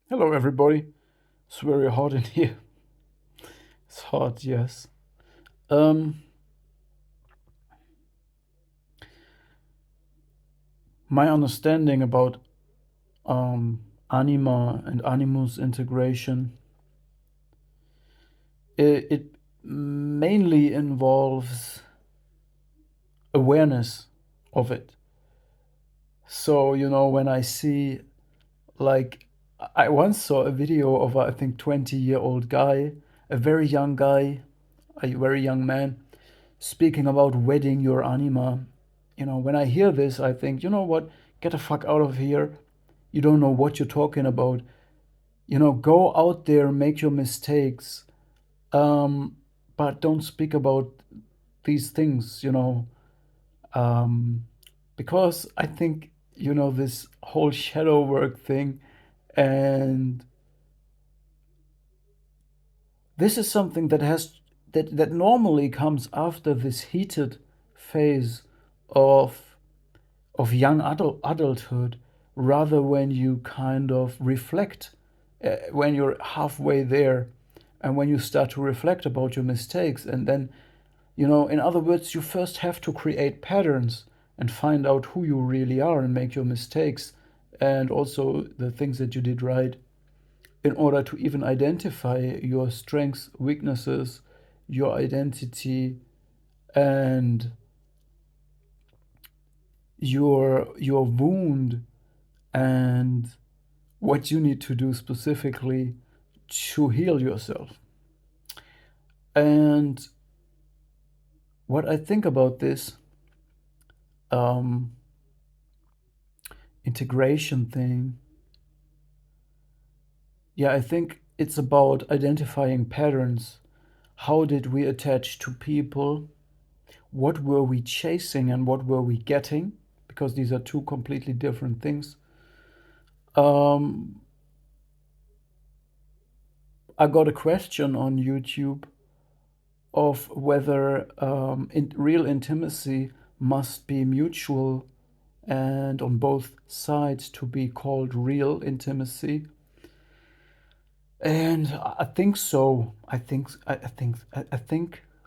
Hello, everybody. It's very hot in here. It's hot, yes. Um, my understanding about Anima and Animus integration, it mainly involves awareness of it. So, when I see, like, I once saw a video of a, I think, 20-year-old guy, a very young guy, a very young man, speaking about wedding your anima. When I hear this, I think, you know what? Get the fuck out of here. You don't know what you're talking about. Go out there, make your mistakes, but don't speak about these things, um, because I think, this whole shadow work thing, and this is something that normally comes after this heated phase of young adulthood, rather when you kind of reflect, when you're halfway there, and when you start to reflect about your mistakes. And then, in other words, you first have to create patterns and find out who you really are and make your mistakes and also the things that you did right, in order to even identify your strengths, weaknesses, your identity, and your wound, and what you need to do specifically to heal yourself. And what I think about this um, integration thing, yeah, I think it's about identifying patterns. How did we attach to people? What were we chasing and what were we getting? Because these are two completely different things. Um, I got a question on YouTube of whether real intimacy must be mutual and on both sides to be called real intimacy. And I think so. I think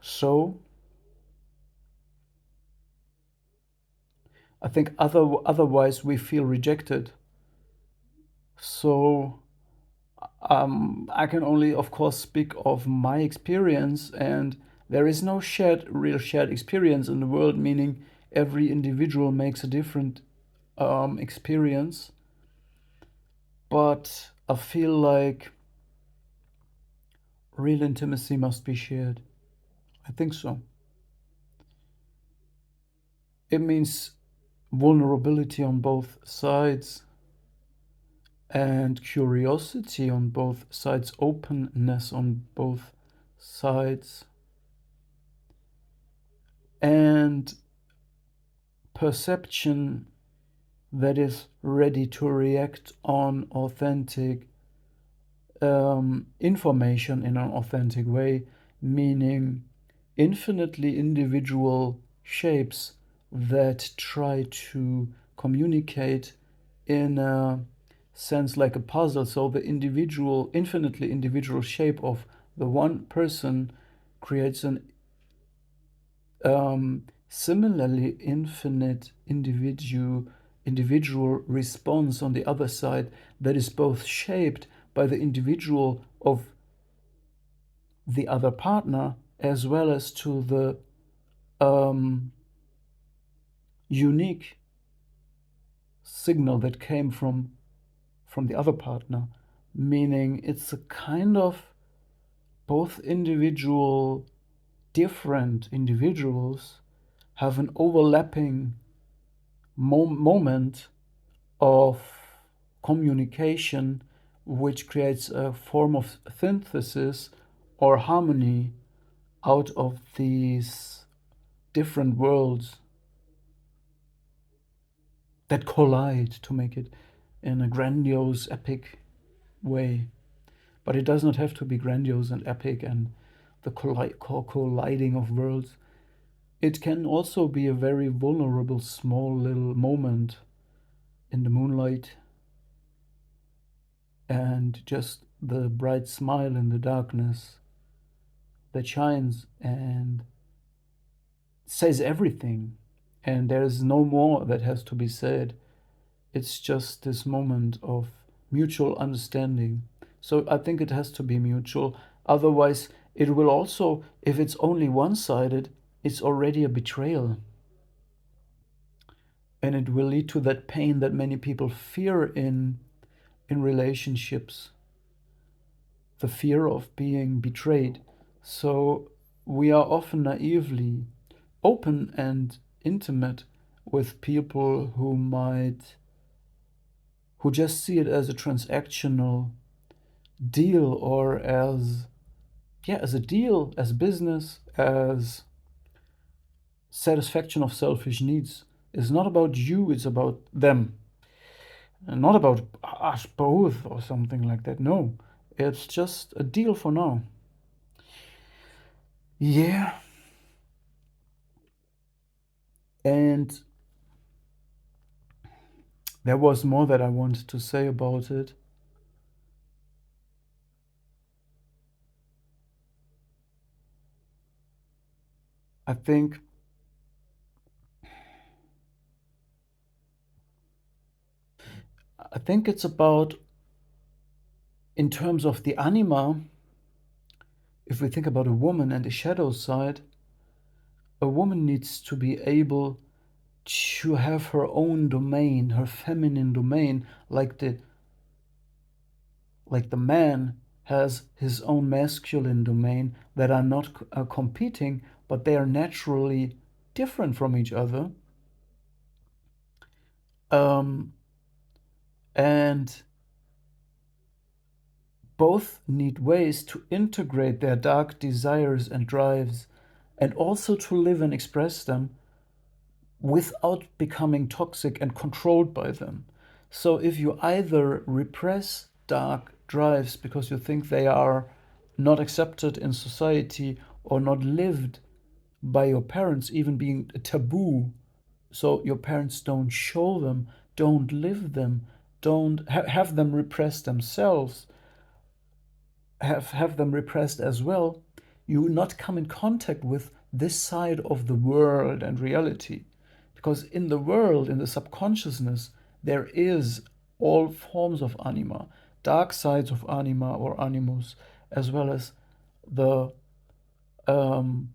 so. I think otherwise we feel rejected. So I can only, of course, speak of my experience, and there is no real shared experience in the world, meaning every individual makes a different experience. But I feel like real intimacy must be shared. I think so. It means vulnerability on both sides and curiosity on both sides, openness on both sides, and perception that is ready to react on authentic information in an authentic way, meaning infinitely individual shapes that try to communicate in a sense like a puzzle. So the individual, infinitely individual shape of the one person creates an similarly infinite individual response on the other side, that is both shaped by the individual of the other partner as well as to the um, unique signal that came from the other partner, meaning it's a kind of both different individuals have an overlapping moment of communication, which creates a form of synthesis or harmony out of these different worlds that collide to make it in a grandiose, epic way. But it does not have to be grandiose and epic and the colliding of worlds. It can also be a very vulnerable, small little moment in the moonlight and just the bright smile in the darkness that shines and says everything. And there's no more that has to be said. It's just this moment of mutual understanding. So I think it has to be mutual. Otherwise, it will also, if it's only one sided, it's already a betrayal. And it will lead to that pain that many people fear in relationships, the fear of being betrayed. So we are often naively open and intimate with people who just see it as a transactional deal, or as a deal, as business, as satisfaction of selfish needs. It's not about you, it's about them. And not about us both or something like that. No, it's just a deal for now. Yeah, and there was more that I wanted to say about it. I think I think it's about, in terms of the anima, if we think about a woman and the shadow side, a woman needs to be able to have her own domain, her feminine domain, like the man has his own masculine domain, that are not competing, but they are naturally different from each other. Um, and both need ways to integrate their dark desires and drives, and also to live and express them without becoming toxic and controlled by them. So if you either repress dark drives because you think they are not accepted in society or not lived by your parents, even being a taboo, so your parents don't show them, don't live them, don't have them repress themselves, have them repressed as well, you not come in contact with this side of the world and reality. Because in the world, in the subconsciousness, there is all forms of anima, dark sides of anima or animus, as well as the um,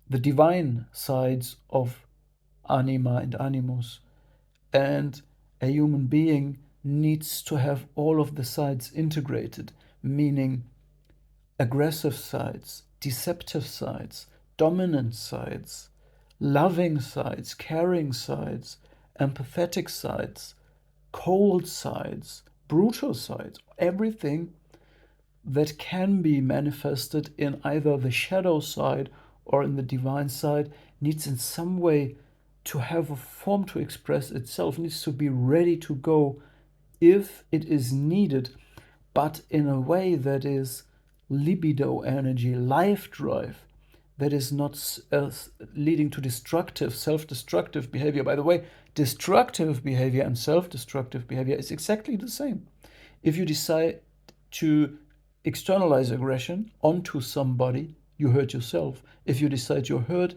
the divine sides of anima and animus. And a human being needs to have all of the sides integrated, meaning aggressive sides, deceptive sides, dominant sides, loving sides, caring sides, empathetic sides, cold sides, brutal sides, everything that can be manifested in either the shadow side or in the divine side needs in some way to have a form to express itself, needs to be ready to go if it is needed, but in a way that is libido energy, life drive, that is not leading to destructive, self destructive behavior. By the way, destructive behavior and self destructive behavior is exactly the same. If you decide to externalize aggression onto somebody, you hurt yourself. If you decide you hurt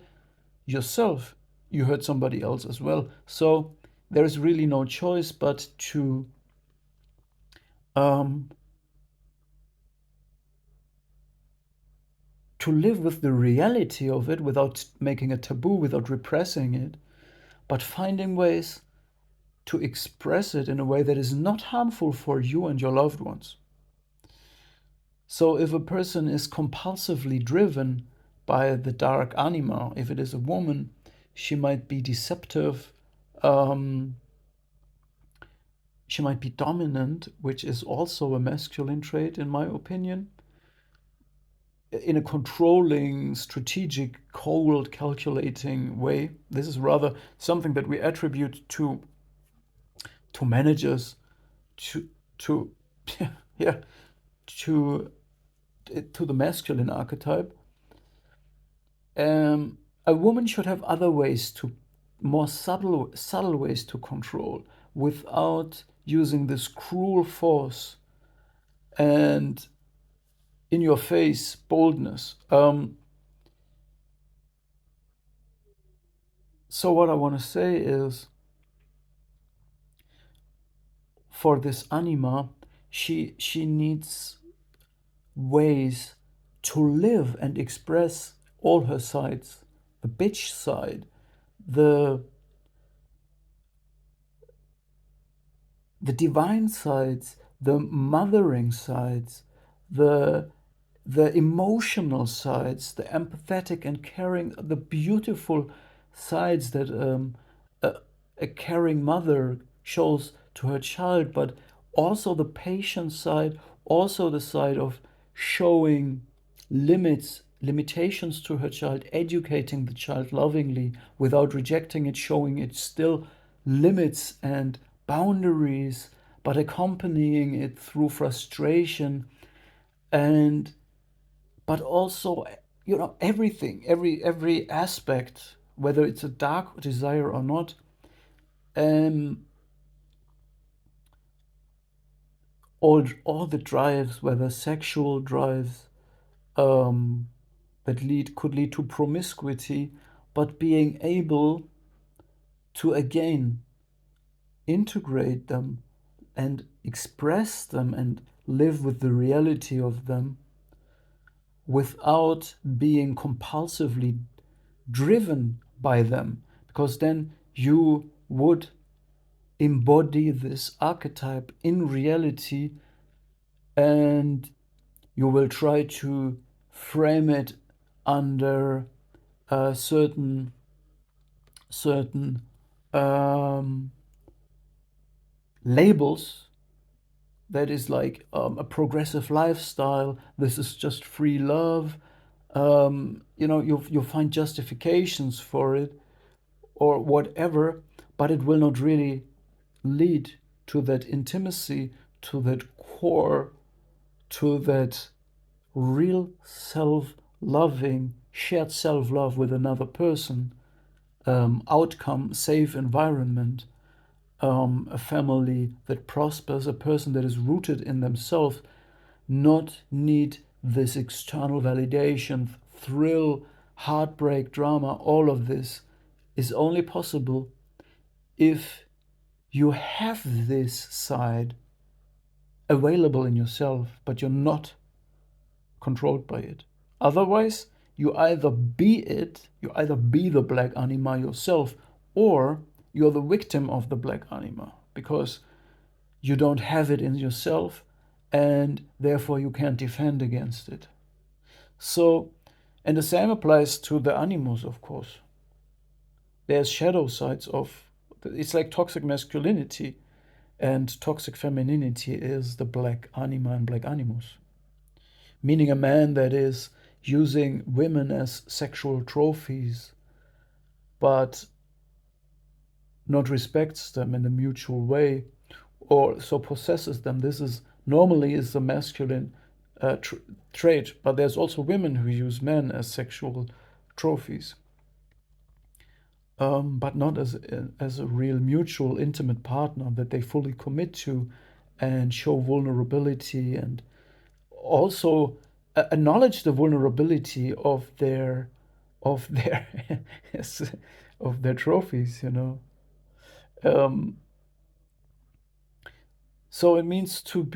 yourself, you hurt somebody else as well. So there is really no choice but um, to live with the reality of it without making a taboo, without repressing it, but finding ways to express it in a way that is not harmful for you and your loved ones. So if a person is compulsively driven by the dark anima, if it is a woman, she might be deceptive, um, she might be dominant, which is also a masculine trait, in my opinion, in a controlling, strategic, cold, calculating way. This is rather something that we attribute to managers, to to yeah, to to the masculine archetype. Um, a woman should have other ways to, more subtle ways to control without using this cruel force and in your face boldness. So what I want to say is, for this Anima, she needs ways to live and express all her sides, the bitch side, the the divine sides, the mothering sides, the the emotional sides, the empathetic and caring, the beautiful sides that a, a caring mother shows to her child, but also the patient side, also the side of showing limitations to her child, educating the child lovingly without rejecting it, showing it still limits and boundaries, but accompanying it through frustration, and but also, everything, every aspect, whether it's a dark desire or not, um all the drives, whether sexual drives, um that lead could lead to promiscuity, but being able to again integrate them and express them and live with the reality of them without being compulsively driven by them, because then you would embody this archetype in reality, and you will try to frame it under certain um, labels, that is like a progressive lifestyle. This is just free love. You'll find justifications for it or whatever, but it will not really lead to that intimacy, to that core, to that real self loving, shared self love with another person, outcome, safe environment, a family that prospers, a person that is rooted in themselves, not need this external validation, thrill, heartbreak, drama. All of this is only possible if you have this side available in yourself, but you're not controlled by it. Otherwise, you either be the black anima yourself, or you're the victim of the black anima because you don't have it in yourself, and therefore you can't defend against it. So, and the same applies to the animus, of course. There's shadow sides of it's like toxic masculinity, and toxic femininity is the black anima and black animus, meaning a man that is using women as sexual trophies, but not respects them in a mutual way, or so possesses them. This is normally is the masculine trait, but there's also women who use men as sexual trophies, but not as a real mutual intimate partner that they fully commit to and show vulnerability, and also acknowledge the vulnerability of their yes, of their trophies. um, so it means to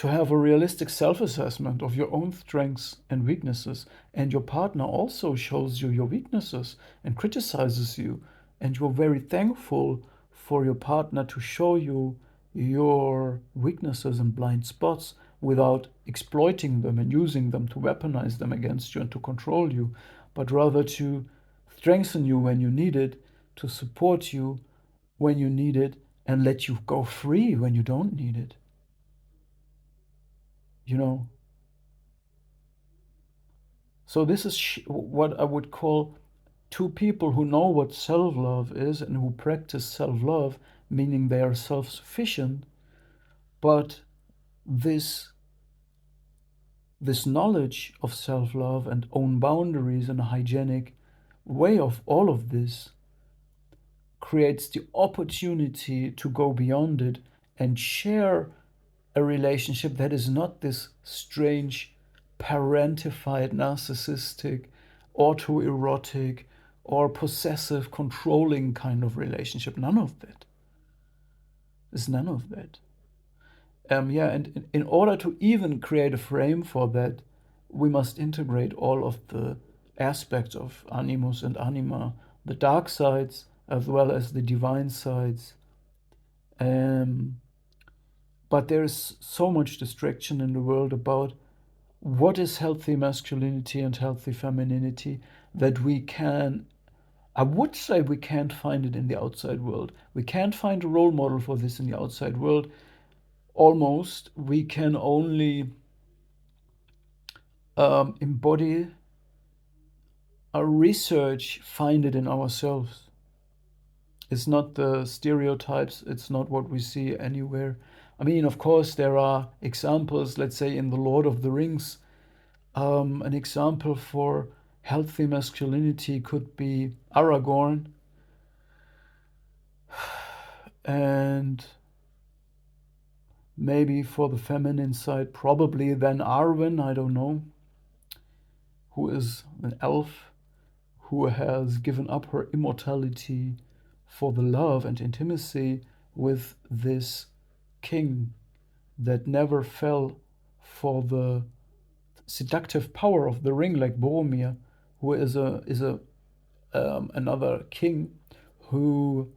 have a realistic self-assessment of your own strengths and weaknesses, and your partner also shows you your weaknesses and criticizes you, and you're very thankful for your partner to show you your weaknesses and blind spots without exploiting them and using them to weaponize them against you and to control you, but rather to strengthen you when you need it, to support you when you need it, and let you go free when you don't need it. you know so this is what I would call two people who know what self-love is and who practice self-love, meaning they are self-sufficient, but this this knowledge of self-love and own boundaries and a hygienic way of all of this creates the opportunity to go beyond it and share a relationship that is not this strange, parentified, narcissistic, autoerotic, or possessive, controlling kind of relationship. None of that. There's none of that. Yeah, and in order to even create a frame for that, we must integrate all of the aspects of Animus and Anima, the dark sides as well as the divine sides. Um, but there's so much distraction in the world about what is healthy masculinity and healthy femininity that I would say we can't find it in the outside world. We can't find a role model for this in the outside world. Almost, we can only embody our research, find it in ourselves. It's not the stereotypes, it's not what we see anywhere. I mean, of course, there are examples, let's say in The Lord of the Rings. An example for healthy masculinity could be Aragorn, and maybe for the feminine side, probably then Arwen, I don't know, who is an elf who has given up her immortality for the love and intimacy with this king that never fell for the seductive power of the ring, like Boromir, who is a another king who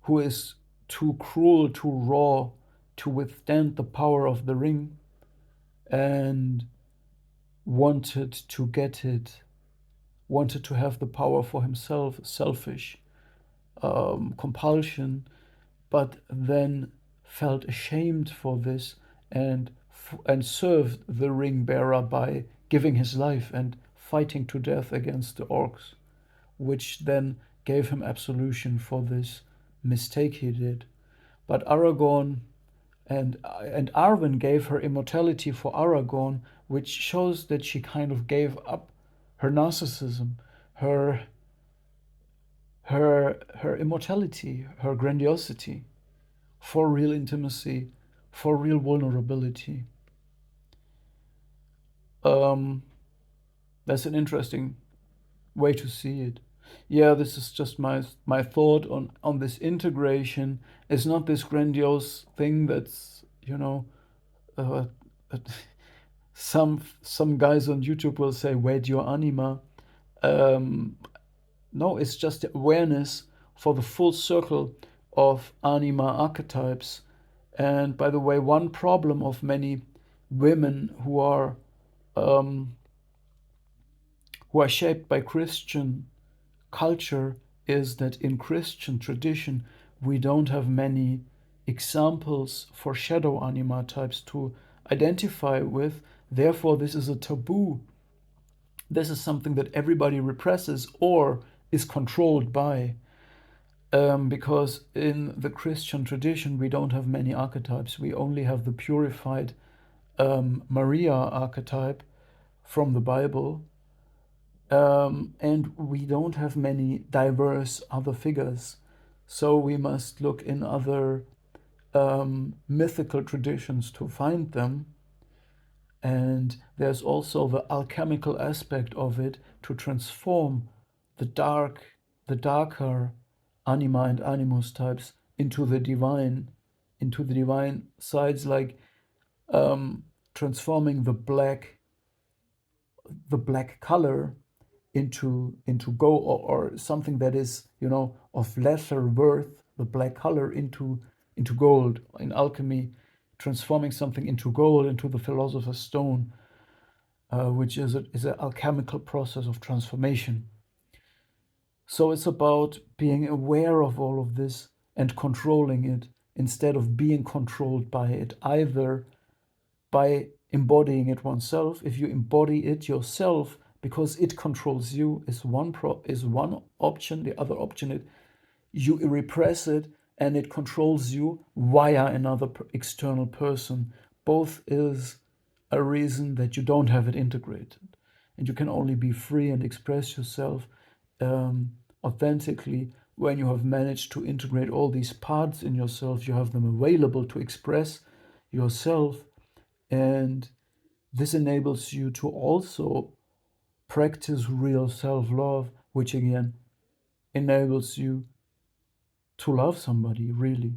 who is too cruel, too raw to withstand the power of the ring, and wanted to get it, wanted to have the power for himself, selfish compulsion, but then felt ashamed for this and and served the ring bearer by giving his life and fighting to death against the orcs, which then gave him absolution for this mistake he did. But Aragorn and Arwen gave her immortality for Aragorn, which shows that she kind of gave up her narcissism, her her immortality, her grandiosity, for real intimacy, for real vulnerability. Um, that's an interesting way to see it. Yeah, this is just my thought on this integration. It's not this grandiose thing that's uh, uh, some guys on YouTube will say, "Wait your anima." Um, no, it's just awareness for the full circle of anima archetypes. And by the way, one problem of many women um, who are shaped by Christian culture is that in Christian tradition we don't have many examples for shadow anima types to identify with. Therefore, this is a taboo. This is something that everybody represses or is controlled by. Because in the Christian tradition, we don't have many archetypes. We only have the purified Maria archetype from the Bible. And we don't have many diverse other figures. So we must look in other mythical traditions to find them. And there's also the alchemical aspect of it to transform the the darker anima and animus types into the divine sides, like transforming the black color into gold, or something that is of lesser worth, the black color into gold in alchemy, transforming something into gold, into the philosopher's stone, which is an alchemical process of transformation. So it's about being aware of all of this and controlling it instead of being controlled by it, either by embodying it oneself. If you embody it yourself because it controls you, is one option. The other option is you repress it and it controls you via another external person. Both is a reason that you don't have it integrated, and you can only be free and express yourself authentically when you have managed to integrate all these parts in yourself. You have them available to express yourself. And this enables you to also practice real self love, which again enables you to love somebody really.